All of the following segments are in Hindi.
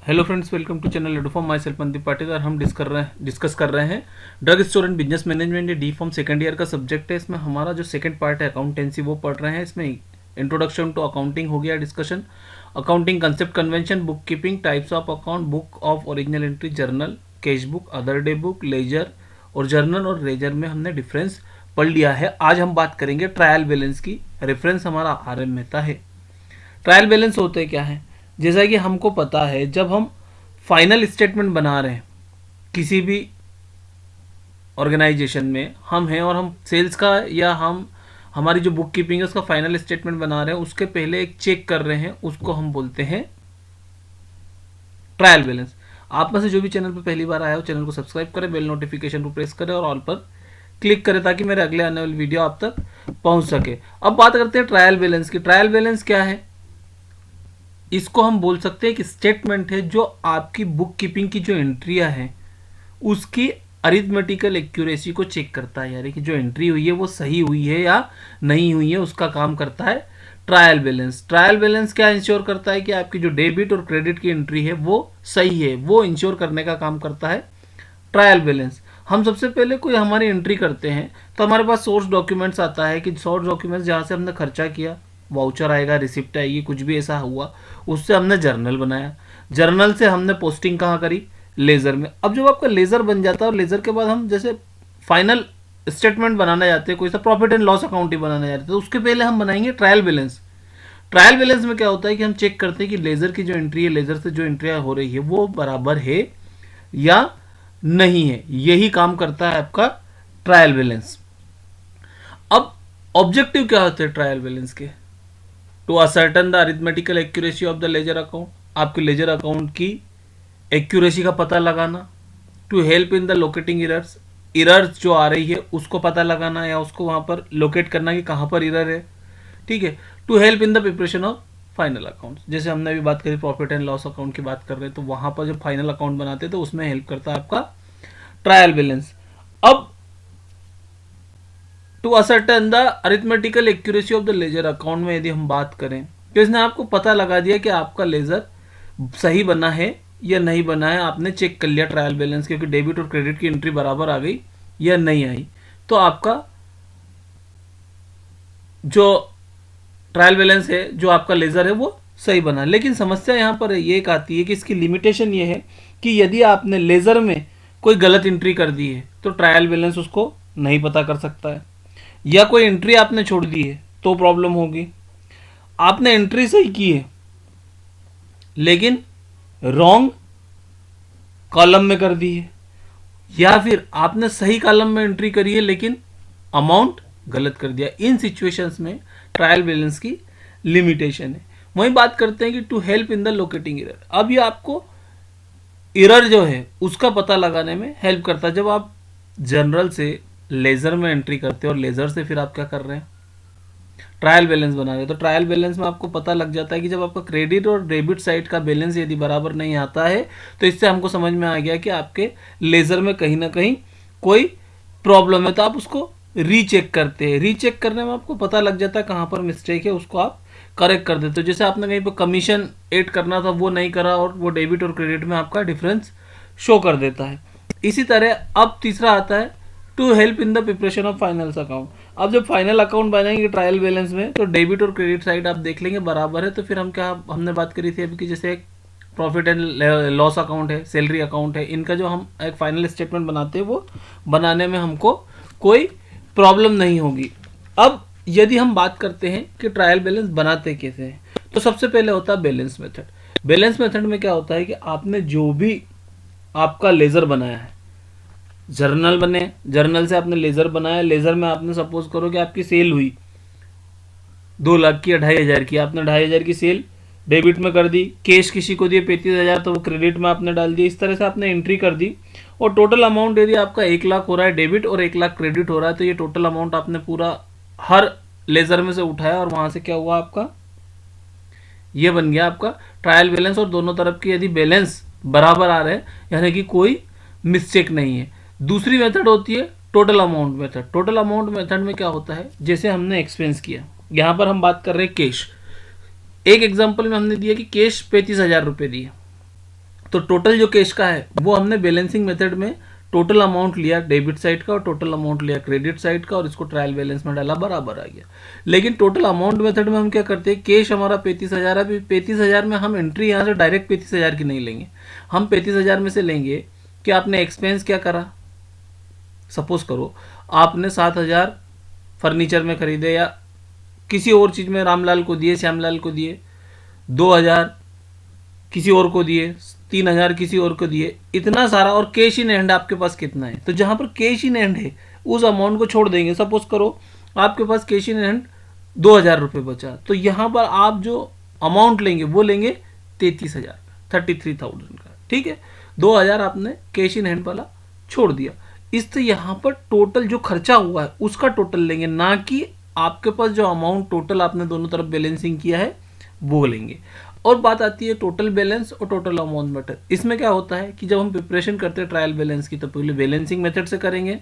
Hello friends, welcome to channel Edu Pharm. Myself Mandeep Patil और हम डिस्कस कर रहे हैं drug store and business management. ये डी फॉर्म सेकंड ईयर का सब्जेक्ट है। इसमें हमारा जो सेकंड पार्ट है अकाउंटेंसी वो पढ़ रहे हैं। इसमें इंट्रोडक्शन टू अकाउंटिंग हो गया discussion, accounting concept, convention, book keeping, types of account, book of original entry, journal, cash book, other day book, ledger और जर्नल और लेजर में हमने डिफरेंस पढ़ लिया है। आज हम बात करेंगे ट्रायल बैलेंस की। रेफरेंस हमारा आर एम मेहता है। ट्रायल बैलेंस होते क्या है? जैसा कि हमको पता है, जब हम फाइनल स्टेटमेंट बना रहे हैं किसी भी ऑर्गेनाइजेशन में हम हैं और हम सेल्स का या हम हमारी जो बुक कीपिंग है उसका फाइनल स्टेटमेंट बना रहे हैं, उसके पहले एक चेक कर रहे हैं, उसको हम बोलते हैं ट्रायल बैलेंस। आप में से जो भी चैनल पर पहली बार आया हो चैनल को सब्सक्राइब करें, बेल नोटिफिकेशन को प्रेस करें और ऑल पर क्लिक करें ताकि मेरे अगले आने वाली वीडियो आप तक पहुंच सके। अब बात करते हैं ट्रायल बैलेंस की। ट्रायल बैलेंस क्या है? इसको हम बोल सकते हैं कि स्टेटमेंट है जो आपकी बुक कीपिंग की जो एंट्रियां हैं उसकी अरिथमेटिकल एक्यूरेसी को चेक करता है, यानी कि जो एंट्री हुई है वो सही हुई है या नहीं हुई है, उसका काम करता है ट्रायल बैलेंस। ट्रायल बैलेंस क्या इंश्योर करता है कि आपकी जो डेबिट और क्रेडिट की एंट्री है वो सही है, वो इंश्योर करने का काम करता है ट्रायल बैलेंस। हम सबसे पहले कोई हमारी एंट्री करते हैं तो हमारे पास सोर्स डॉक्यूमेंट्स आता है कि सोर्स डॉक्यूमेंट्स जहाँ से हमने खर्चा किया, वाउचर आएगा, रिसिप्ट आएगी, कुछ भी ऐसा हुआ, उससे हमने जर्नल बनाया। जर्नल से हमने पोस्टिंग कहाँ करी? लेज़र में। अब जब आपका लेज़र बन जाता है और लेज़र के बाद हम जैसे फाइनल स्टेटमेंट बनाने जाते हैं, कोई सा प्रॉफिट एंड लॉस अकाउंट ही बनाने जाते हैं, तो उसके पहले हम बनाएंगे ट्रायल बैलेंस। ट्रायल बैलेंस में क्या होता है कि हम चेक करते हैं कि लेज़र की जो एंट्री है, लेज़र से जो एंट्री हो रही है वो बराबर है या नहीं है। यही काम करता है आपका ट्रायल बैलेंस। अब ऑब्जेक्टिव क्या होते हैं ट्रायल बैलेंस के? To ascertain the arithmetical accuracy of the ledger account, आपके लेजर अकाउंट की एक्यूरेसी का पता लगाना। To help in the locating errors, errors जो आ रही है उसको पता लगाना या उसको वहां पर लोकेट करना कि कहां पर इरर है। ठीक है। To help in the preparation of final account, जैसे हमने अभी बात करी प्रॉफिट एंड लॉस अकाउंट की बात कर रहे हैं, तो वहां पर जब फाइनल अकाउंट बनाते हैं तो उसमें हेल्प करता है आपका ट्रायल बैलेंस। अब to ascertain the arithmetical accuracy of the ledger account में यदि हम बात करें तो इसने आपको पता लगा दिया कि आपका लेजर सही बना है या नहीं बना है। आपने चेक कर लिया ट्रायल बैलेंस, क्योंकि डेबिट और क्रेडिट की एंट्री बराबर आ गई या नहीं आई, तो आपका जो ट्रायल बैलेंस है, जो आपका लेजर है, वो सही बना। लेकिन समस्या यहाँ पर ये एक आती है कि इसकी लिमिटेशन ये है कि यदि आपने लेजर में कोई गलत एंट्री कर दी है तो ट्रायल बैलेंस उसको नहीं पता कर सकता है, या कोई एंट्री आपने छोड़ दी है तो प्रॉब्लम होगी। आपने एंट्री सही की है लेकिन रॉन्ग कॉलम में कर दी है, या फिर आपने सही कॉलम में एंट्री करी है लेकिन अमाउंट गलत कर दिया। इन सिचुएशंस में ट्रायल बैलेंस की लिमिटेशन है। वही बात करते हैं कि to help in the locating error. अब ये आपको एरर जो है उसका पता लगाने में हेल्प करता है। जब आप जनरल से लेजर में एंट्री करते हैं और लेजर से फिर आप क्या कर रहे हैं, ट्रायल बैलेंस बना रहे हैं, तो ट्रायल बैलेंस में आपको पता लग जाता है कि जब आपका क्रेडिट और डेबिट साइड का बैलेंस यदि बराबर नहीं आता है तो इससे हमको समझ में आ गया कि आपके लेजर में कहीं ना कहीं कोई प्रॉब्लम है, तो आप उसको रीचेक करते हैं। रीचेक करने में आपको पता लग जाता है कहाँ पर मिस्टेक है, उसको आप करेक्ट कर देते हो। जैसे आपने कहीं पर कमीशन ऐड करना था वो नहीं करा और वो डेबिट और क्रेडिट में आपका डिफरेंस शो कर देता है। इसी तरह अब तीसरा आता है to help in the preparation of final account. अब जब फाइनल अकाउंट बनाएंगे ट्रायल बैलेंस में तो डेबिट और क्रेडिट साइड आप देख लेंगे बराबर है, तो फिर हम क्या, हमने बात करी थी अभी कि जैसे एक प्रॉफिट एंड लॉस अकाउंट है, सैलरी अकाउंट है, इनका जो हम एक फाइनल स्टेटमेंट बनाते हैं वो बनाने में हमको कोई प्रॉब्लम नहीं होगी। अब यदि हम बात करते हैं कि ट्रायल बैलेंस बनाते कैसे हैं, तो सबसे पहले होता है बैलेंस मेथड। बैलेंस मेथड में क्या होता है कि आपने जो भी आपका लेजर बनाया है, जर्नल बने, जर्नल से आपने लेजर बनाया, लेजर में आपने सपोज करो कि आपकी सेल हुई 2 लाख की या 2,500 की, आपने 2,500 की सेल डेबिट में कर दी, कैश किसी को दिए 35,000 तो वो क्रेडिट में आपने डाल दिया। इस तरह से आपने एंट्री कर दी और टोटल अमाउंट यदि आपका 1 लाख हो रहा है डेबिट और 1 लाख क्रेडिट हो रहा है, तो ये टोटल अमाउंट आपने पूरा हर लेजर में से उठाया और वहां से क्या हुआ, आपका ये बन गया आपका ट्रायल बैलेंस। और दोनों तरफ की यदि बैलेंस बराबर आ रहे हैं यानी कि कोई मिस्टेक नहीं है। दूसरी मेथड होती है total amount method. Total amount method में क्या होता है, जैसे हमने एक्सपेंस किया, यहाँ पर हम बात कर रहे हैं कैश। एक एग्जांपल में हमने दिया कि कैश 35,000 रुपये दिए, तो टोटल जो कैश का है वो हमने बैलेंसिंग मेथड में टोटल अमाउंट लिया डेबिट साइड का और टोटल अमाउंट लिया क्रेडिट साइड का और इसको ट्रायल बैलेंस में डाला, बराबर आ गया। लेकिन टोटल अमाउंट मेथड में हम क्या करते हैं, कैश हमारा 35,000 है, अभी 35,000 में हम एंट्री यहाँ से डायरेक्ट 35,000 की नहीं लेंगे, हम 35,000 में से लेंगे कि आपने एक्सपेंस क्या करा। सपोज करो आपने 7,000 फर्नीचर में खरीदे या किसी और चीज़ में रामलाल को दिए, श्यामलाल को दिए, 2,000 किसी और को दिए, 3,000 किसी और को दिए, इतना सारा, और कैश इन हैंड आपके पास कितना है। तो जहाँ पर कैश इन हैंड है उस अमाउंट को छोड़ देंगे। सपोज करो आपके पास कैश इन हैंड 2,000 रुपये बचा, तो यहाँ पर आप जो अमाउंट लेंगे वो लेंगे 33,000 का, 33,000 का, ठीक है। 2,000 आपने कैश इन हैंड वाला छोड़ दिया। इससे यहाँ पर टोटल जो खर्चा हुआ है उसका टोटल लेंगे, ना कि आपके पास जो अमाउंट टोटल आपने दोनों तरफ बैलेंसिंग किया है वो लेंगे। और बात आती है टोटल बैलेंस और टोटल अमाउंट मेथड। इसमें क्या होता है कि जब हम प्रिपरेशन करते हैं ट्रायल बैलेंस की तो पहले बैलेंसिंग मेथड से करेंगे।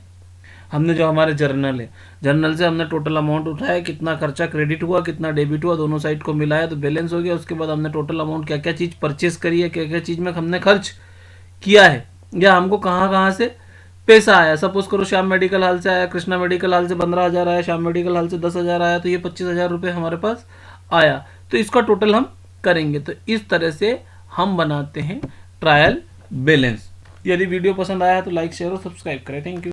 हमने जो हमारे जर्नल है, जर्नल से हमने टोटल अमाउंट उठाया, कितना खर्चा क्रेडिट हुआ कितना डेबिट हुआ, दोनों साइड को मिलाया तो बैलेंस हो गया। उसके बाद हमने टोटल अमाउंट क्या क्या चीज़ परचेस करी है, क्या क्या चीज़ में हमने खर्च किया है या हमको कहाँ कहाँ से पैसा आया। सपोज करो श्याम मेडिकल हॉल से आया, कृष्णा मेडिकल हॉल से 15,000 आया, श्याम मेडिकल हॉल से 10,000 आया, तो ये 25,000 रुपये हमारे पास आया। तो इसका टोटल हम करेंगे। तो इस तरह से हम बनाते हैं ट्रायल बैलेंस। यदि वीडियो पसंद आया तो लाइक शेयर और सब्सक्राइब करें। Thank you.